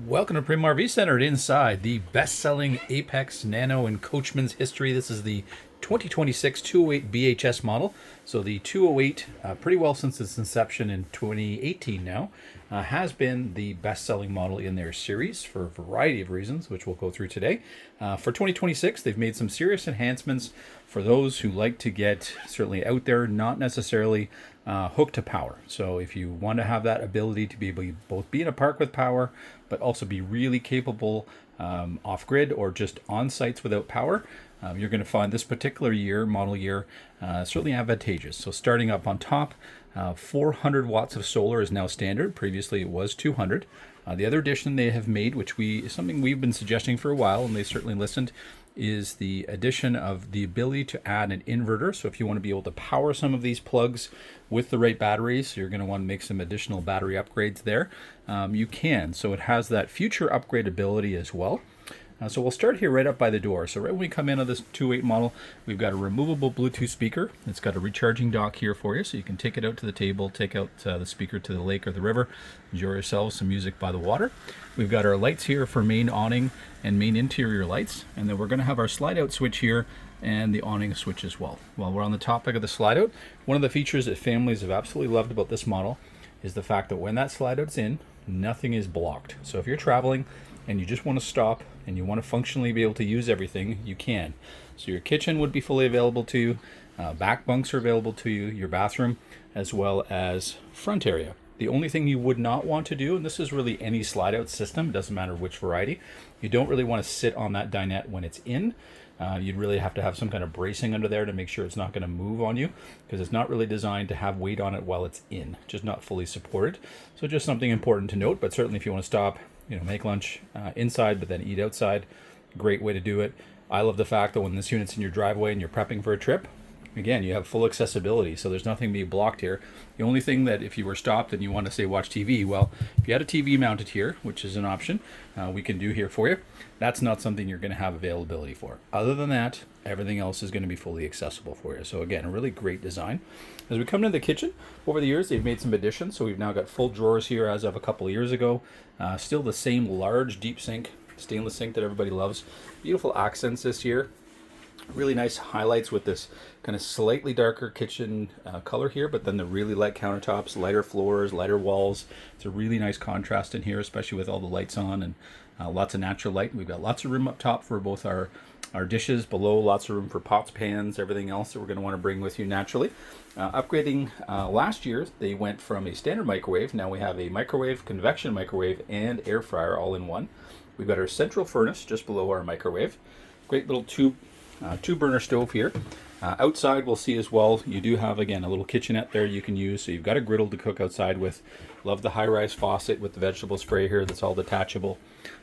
Welcome to Primo RV Center. Inside the best-selling Apex Nano in Coachman's history. This is the 2026 208 BHS model. So the 208, pretty well since its inception in 2018 now, has been the best-selling model in their series for a variety of reasons, which we'll go through today. For 2026, they've made some serious enhancements for those who like to get certainly out there, not necessarily hooked to power. So if you want to have that ability to be able to both be in a park with power, but also be really capable off-grid or just on sites without power, you're going to find this particular year, model year, certainly advantageous. So starting up on top, 400 watts of solar is now standard. Previously it was 200. The other addition they have made, which is something we've been suggesting for a while, and they certainly listened, is the addition of the ability to add an inverter. So if you want to be able to power some of these plugs with the right batteries, you're going to want to make some additional battery upgrades there. You can. So it has that future upgrade ability as well. So we'll start here right up by the door. So right when we come in on this 2.8 model, we've got a removable Bluetooth speaker. It's got a recharging dock here for you, so you can take it out to the table, take out the speaker to the lake or the river, enjoy yourselves some music by the water. We've got our lights here for main awning and main interior lights, and then we're going to have our slide out switch here and the awning switch as well. While we're on the topic of the slide out, one of the features that families have absolutely loved about this model is the fact that when that slide out's in, nothing is blocked. So if you're traveling and you just want to stop and you want to functionally be able to use everything, you can. So your kitchen would be fully available to you, back bunks are available to you, your bathroom, as well as front area. The only thing you would not want to do, and this is really any slide out system, it doesn't matter which variety, you don't really want to sit on that dinette when it's in. You'd really have to have some kind of bracing under there to make sure it's not going to move on you, because it's not really designed to have weight on it while it's in, just not fully supported. So just something important to note, but certainly if you want to stop, make lunch inside but then eat outside, great way to do it. I love the fact that when this unit's in your driveway and you're prepping for a trip, again, you have full accessibility, so there's nothing being blocked here. The only thing that if you were stopped and you want to say watch TV, well, if you had a TV mounted here, which is an option we can do here for you, that's not something you're going to have availability for. Other than that, everything else is going to be fully accessible for you. So again, a really great design. As we come into the kitchen, over the years they've made some additions, so we've now got full drawers here as of a couple of years ago. Still the same large deep sink, stainless sink that everybody loves. Beautiful accents this year. Really nice highlights with this kind of slightly darker kitchen color here, but then the really light countertops, lighter floors, lighter walls. It's a really nice contrast in here, especially with all the lights on and lots of natural light. We've got lots of room up top for both our dishes, below lots of room for pots, pans, everything else that we're going to want to bring with you naturally. Upgrading last year, they went from a standard microwave. Now we have a microwave, convection microwave, and air fryer all in one. We've got our central furnace just below our microwave. Great little two burner stove here. Outside we'll see as well, you do have again a little kitchenette there you can use, so you've got a griddle to cook outside with. Love the high-rise faucet with the vegetable spray here that's all detachable.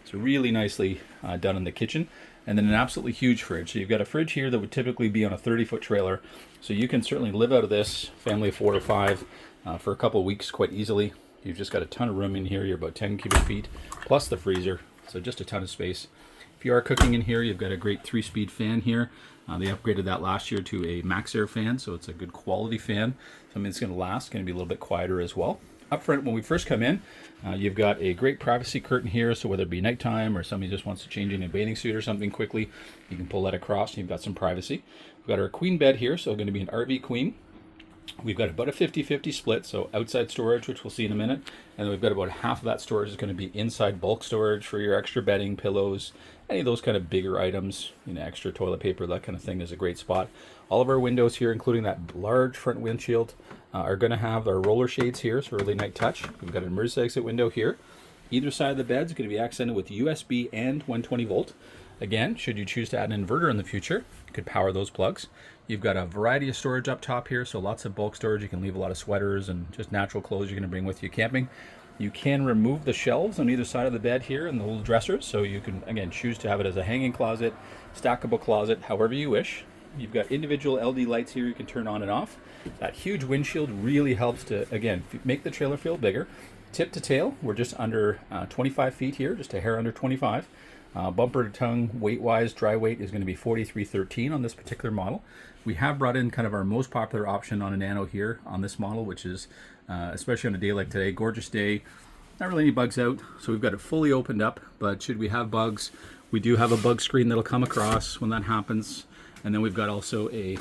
It's really nicely done in the kitchen. And then an absolutely huge fridge. So you've got a fridge here that would typically be on a 30-foot trailer, so you can certainly live out of this, family of 4 or 5, for a couple of weeks quite easily. You've just got a ton of room in here. You're about 10 cubic feet plus the freezer, so just a ton of space. If you are cooking in here, you've got a great 3-speed fan here. They upgraded that last year to a max air fan, so it's a good quality fan. Something that's going to last, going to be a little bit quieter as well. Up front, when we first come in, you've got a great privacy curtain here, so whether it be nighttime or somebody just wants to change in a bathing suit or something quickly, you can pull that across and you've got some privacy. We've got our queen bed here, so going to be an RV queen. We've got about a 50-50 split, so outside storage, which we'll see in a minute, and then we've got about half of that storage is going to be inside bulk storage for your extra bedding, pillows, any of those kind of bigger items, extra toilet paper, that kind of thing is a great spot. All of our windows here, including that large front windshield, are going to have our roller shades here, so really nice touch. We've got an emergency exit window here. Either side of the bed is going to be accented with USB and 120 volt. Again, should you choose to add an inverter in the future, you could power those plugs. You've got a variety of storage up top here, so lots of bulk storage. You can leave a lot of sweaters and just natural clothes you're going to bring with you camping. You can remove the shelves on either side of the bed here and the little dressers, so you can, again, choose to have it as a hanging closet, stackable closet, however you wish. You've got individual LED lights here you can turn on and off. That huge windshield really helps to, again, make the trailer feel bigger. Tip to tail, we're just under 25 feet here, just a hair under 25. Bumper to tongue, weight-wise, dry weight is going to be 4313 on this particular model. We have brought in kind of our most popular option on a Nano here on this model, which is, especially on a day like today, gorgeous day, not really any bugs out. So we've got it fully opened up, but should we have bugs, we do have a bug screen that'll come across when that happens. And then we've got also a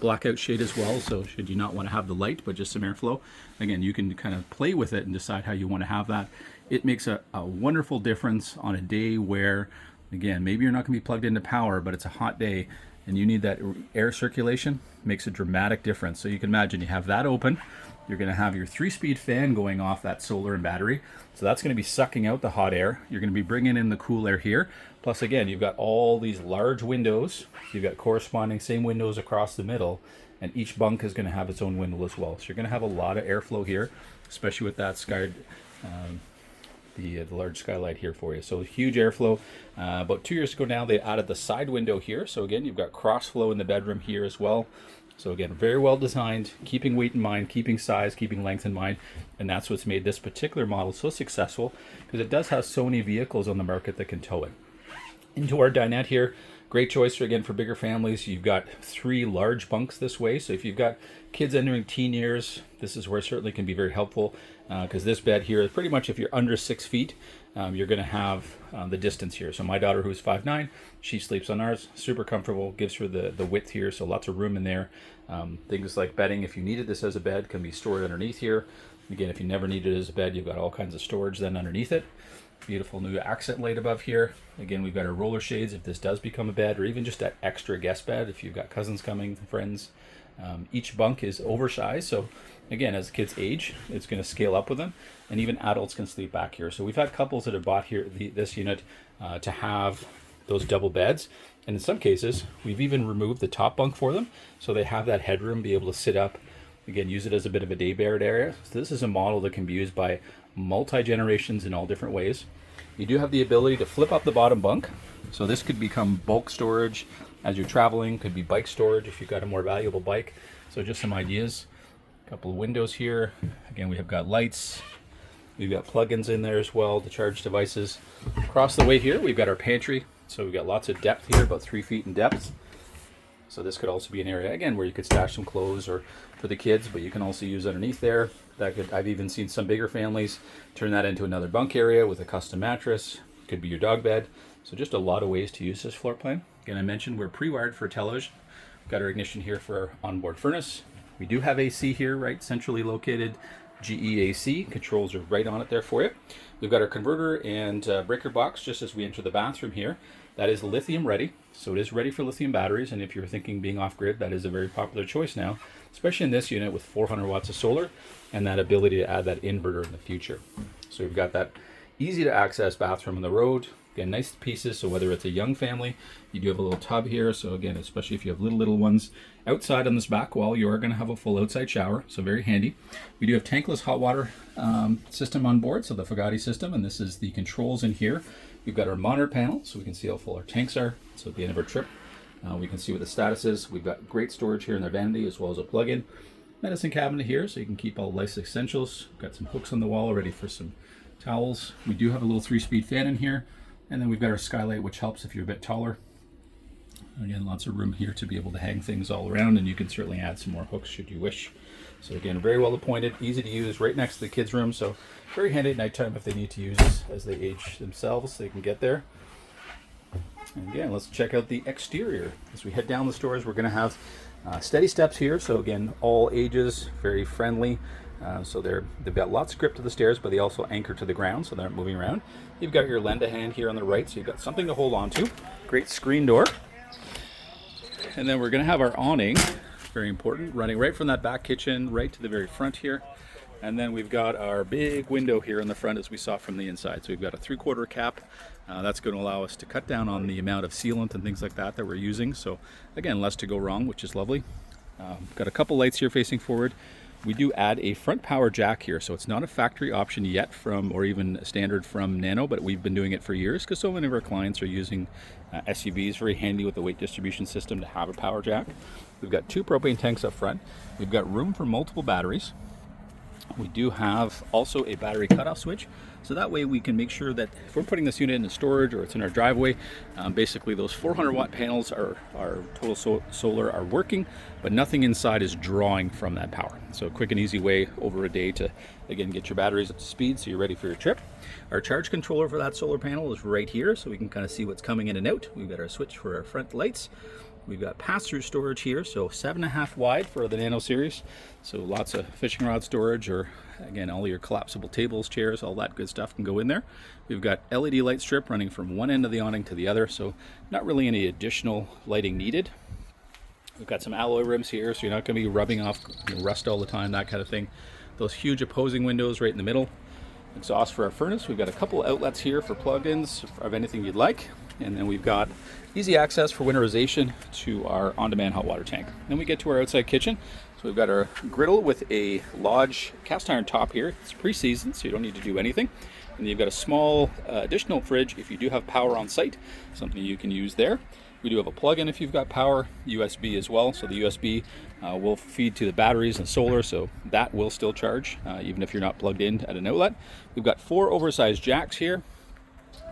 blackout shade as well. So should you not want to have the light, but just some airflow, again, you can kind of play with it and decide how you want to have that. It makes a wonderful difference on a day where, again, maybe you're not going to be plugged into power, but it's a hot day and you need that air circulation. Makes a dramatic difference. So you can imagine you have that open. You're going to have your 3-speed fan going off that solar and battery. So that's going to be sucking out the hot air. You're going to be bringing in the cool air here. Plus, again, you've got all these large windows. You've got corresponding same windows across the middle, and each bunk is going to have its own window as well. So you're going to have a lot of airflow here, especially with that sky, the large skylight here for you. So huge airflow. About 2 years ago now, they added the side window here. So again, you've got cross flow in the bedroom here as well. So again, very well designed, keeping weight in mind, keeping size, keeping length in mind. And that's what's made this particular model so successful, because it does have so many vehicles on the market that can tow it. Into our dinette here, great choice for, again, for bigger families. You've got 3 large bunks this way. So if you've got kids entering teen years, this is where it certainly can be very helpful, because this bed here is pretty much, if you're under 6 feet, you're going to have the distance here. So my daughter, who's 5'9", she sleeps on ours, super comfortable, gives her the width here, so lots of room in there. Things like bedding, if you needed this as a bed, can be stored underneath here. Again, if you never need it as a bed, you've got all kinds of storage then underneath it. Beautiful new accent light above here. Again, we've got our roller shades if this does become a bed, or even just that extra guest bed if you've got cousins coming, friends. Each bunk is oversized, so again, as the kids age, it's going to scale up with them, and even adults can sleep back here. So we've had couples that have bought here this unit to have those double beds, and in some cases, we've even removed the top bunk for them, so they have that headroom, be able to sit up. Again, use it as a bit of a day bed area. So this is a model that can be used by multi-generations in all different ways. You do have the ability to flip up the bottom bunk. So this could become bulk storage as you're traveling, could be bike storage if you've got a more valuable bike. So just some ideas. A couple of windows here. Again, we have got lights. We've got plugins in there as well to charge devices. Across the way here, we've got our pantry. So we've got lots of depth here, about 3 feet in depth. So this could also be an area, again, where you could stash some clothes or for the kids, but you can also use underneath there. I've even seen some bigger families turn that into another bunk area with a custom mattress. Could be your dog bed. So just a lot of ways to use this floor plan. Again, I mentioned we're pre-wired for television. We've got our ignition here for our onboard furnace. We do have AC here, right, centrally located. GE AC controls are right on it there for you. We've got our converter and breaker box just as we enter the bathroom here. That is lithium ready, so it is ready for lithium batteries, and if you're thinking being off-grid, that is a very popular choice now, especially in this unit with 400 watts of solar and that ability to add that inverter in the future. So we've got that easy to access bathroom on the road. Again, nice pieces, so whether it's a young family, you do have a little tub here, so again, especially if you have little ones. Outside on this back wall, you are going to have a full outside shower, so very handy. We do have tankless hot water system on board, so the Fagati system, and this is the controls in here. We've got our monitor panel, so we can see how full our tanks are. So at the end of our trip, we can see what the status is. We've got great storage here in their vanity, as well as a plug-in medicine cabinet here, so you can keep all life's essentials. We've got some hooks on the wall already for some towels. We do have a little 3-speed fan in here, and then we've got our skylight, which helps if you're a bit taller. Again, lots of room here to be able to hang things all around, and you can certainly add some more hooks should you wish. So again, very well appointed, easy to use, right next to the kids' room, so very handy at nighttime if they need to use as they age themselves, they can get there. And again, let's check out the exterior. As we head down the stairs, we're going to have steady steps here, so again, all ages, very friendly. So they've got lots of grip to the stairs, but they also anchor to the ground, so they aren't moving around. You've got your lend-a-hand here on the right, so you've got something to hold on to. Great screen door. And then we're going to have our awning, very important, running right from that back kitchen right to the very front here. And then we've got our big window here in the front as we saw from the inside. So we've got a 3/4 cap. That's going to allow us to cut down on the amount of sealant and things like that we're using. So again, less to go wrong, which is lovely. Got a couple lights here facing forward. We do add a front power jack here, so it's not a factory option yet from, or even standard from Nano, but we've been doing it for years because so many of our clients are using SUVs. Very handy with the weight distribution system to have a power jack. We've got 2 propane tanks up front. We've got room for multiple batteries. We do have also a battery cutoff switch, So that way we can make sure that if we're putting this unit into storage or it's in our driveway, basically those 400 watt panels are total solar are working, but nothing inside is drawing from that power. So a quick and easy way over a day to, again, get your batteries up to speed so you're ready for your trip. Our charge controller for that solar panel is right here, so we can kind of see what's coming in and out. We've got our switch for our front lights. We've got pass-through storage here, so 7.5 wide for the Nano series. So lots of fishing rod storage, or again, all your collapsible tables, chairs, all that good stuff can go in there. We've got LED light strip running from one end of the awning to the other, so not really any additional lighting needed. We've got some alloy rims here, so you're not going to be rubbing off rust all the time, that kind of thing. Those huge opposing windows right in the middle. Exhaust for our furnace. We've got a couple outlets here for plug-ins of anything you'd like. And then we've got easy access for winterization to our on-demand hot water tank. Then we get to our outside kitchen. So we've got our griddle with a Lodge cast iron top here. It's pre-seasoned, so you don't need to do anything. And you've got a small additional fridge if you do have power on site, something you can use there. We do have a plug-in if you've got power, USB as well. So the USB will feed to the batteries and solar, so that will still charge even if you're not plugged in at an outlet. We've got 4 oversized jacks here.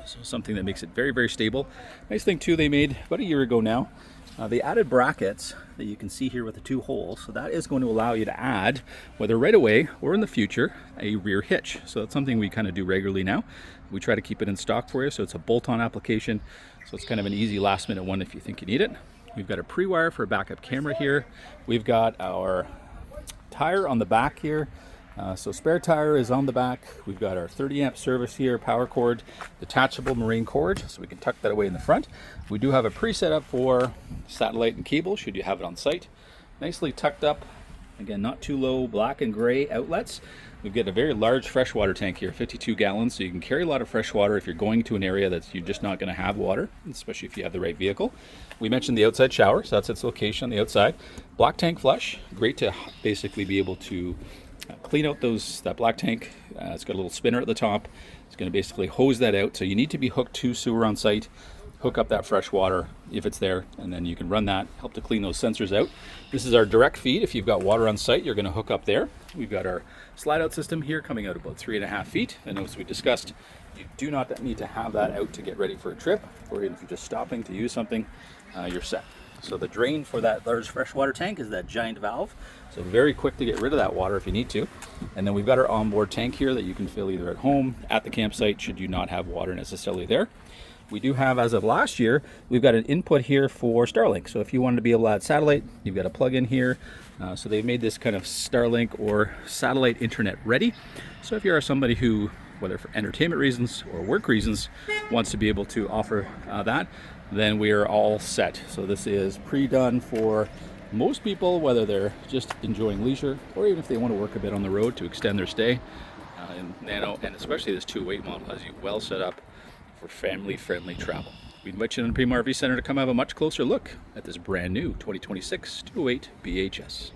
So something that makes it very, very stable. Nice thing too, they made about a year ago now. They added brackets that you can see here with the 2 holes. So that is going to allow you to add, whether right away or in the future, a rear hitch. So that's something we kind of do regularly now. We try to keep it in stock for you. So it's a bolt-on application. So it's kind of an easy last minute one if you think you need it. We've got a pre-wire for a backup camera here. We've got our tire on the back here. So spare tire is on the back. We've got our 30 amp service here, power cord, detachable marine cord, so we can tuck that away in the front. We do have a preset up for satellite and cable, should you have it on site. Nicely tucked up, again, not too low, black and gray outlets. We've got a very large freshwater tank here, 52 gallons, so you can carry a lot of fresh water if you're going to an area that you're just not going to have water, especially if you have the right vehicle. We mentioned the outside shower, so that's its location on the outside. Black tank flush, great to basically be able to clean out that black tank. It's got a little spinner at the top. It's going to basically hose that out. So you need to be hooked to sewer on site, hook up that fresh water if it's there, and then you can run that, help to clean those sensors out. This is our direct feed. If you've got water on site, you're going to hook up there. We've got our slide out system here coming out about 3.5 feet. And as we discussed, you do not need to have that out to get ready for a trip, or even if you're just stopping to use something, you're set. So the drain for that large freshwater tank is that giant valve. So very quick to get rid of that water if you need to. And then we've got our onboard tank here that you can fill either at home, at the campsite, should you not have water necessarily there. We do have, as of last year, we've got an input here for Starlink. So if you wanted to be able to add satellite, you've got a plug in here. So they've made this kind of Starlink or satellite internet ready. So if you are somebody who, whether for entertainment reasons or work reasons, wants to be able to offer that, then we are all set. So this is pre-done for most people, whether they're just enjoying leisure or even if they want to work a bit on the road to extend their stay. In Nano, and especially this 208 model, has you well set up for family-friendly travel. We invite you to the Primo RV Center to come have a much closer look at this brand new 2026 208 BHS.